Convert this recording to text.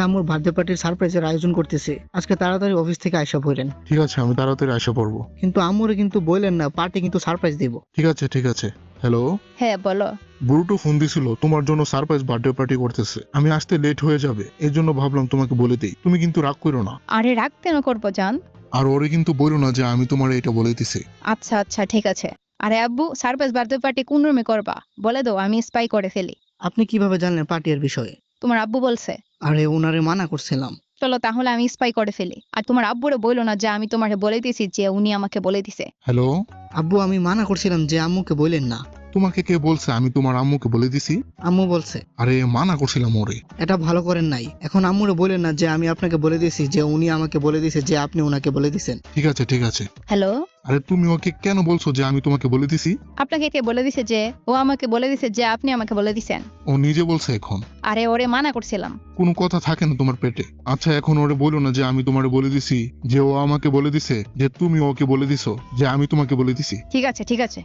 আম্মুর বার্থডে পার্টির সারপ্রাইজের আয়োজন করতেছে, আজকে তাড়াতাড়ি অফিস থেকে আইসা পড়লেন। ঠিক আছে, আমি তাড়াতাড়ি আসা পড়বো। কিন্তু আম্মুরে কিন্তু বললেন না পার্টি কিন্তু সারপ্রাইজ দিব। ঠিক আছে ঠিক আছে। হ্যালো, হ্যাঁ বলো। বুরুটু ফোন দিছিল, তোমার জন্য সারপ্রাইজ বার্থডে পার্টি করতেছে। আমি আসতে লেট হয়ে যাবে, এই জন্য ভাবলাম তোমাকে বলে দিই। তুমি কিন্তু রাগ করো না। আরে রাগ কেন করবো জান? আর ওরে কিন্তু বলো না যে আমি তোমার এটা বলে দিছি। আচ্ছা আচ্ছা ঠিক আছে। আরে আব্বু, সারপ্রাইজ বার্থডে পার্টি কোন রুমে করবা বলে দাও, আমি স্পাই করে ফেলি। আপনি কিভাবে জানলেন পার্টির বিষয়ে? তোমার আব্বু বলছে। আরে ওনারে মানা করছিলাম। চলো তাহলে আমি স্পাই করে ফেলি। আর তোমার আব্বুরে বললো না যে আমি তোমাকে বলে দিছি যে উনি আমাকে বলে দিছে। হ্যালো, আব্বু আমি মানা করছিলাম যে আম্মুকে বললেন না। তোমাকে কে বলছে আমি তোমার আম্মুকে বলে দিছি? আম্মু বলছে। আরে মানা করছিলাম ওরে। এটা ভালো করেন নাই। এখন আম্মুরে বললেন না যে আমি আপনাকে বলে দিয়েছি যে উনি আমাকে বলে দিয়েছে যে আপনি ওনাকে বলে দিয়েছেন। ঠিক আছে ঠিক আছে। হ্যালো, আরে তুমি ওকে কেন বলছো যে আমি তোমাকে বলে দিছি? আপনাকে কে বলে দিছে যে ও আমাকে বলে দিছে যে আপনি আমাকে বলে দিছেন? ও নিজে বলছে এখন। আরে ওরে মানা করছিলাম। কোনো কথা থাকে না তোমার পেটে? আচ্ছা এখন ওরে বলো না যে আমি তোমারে বলে দিছি, যে ও আমাকে বলে দিছে যে তুমি ওকে বলে দিছো যে আমি তোমাকে বলে দিছি। ঠিক আছে ঠিক আছে।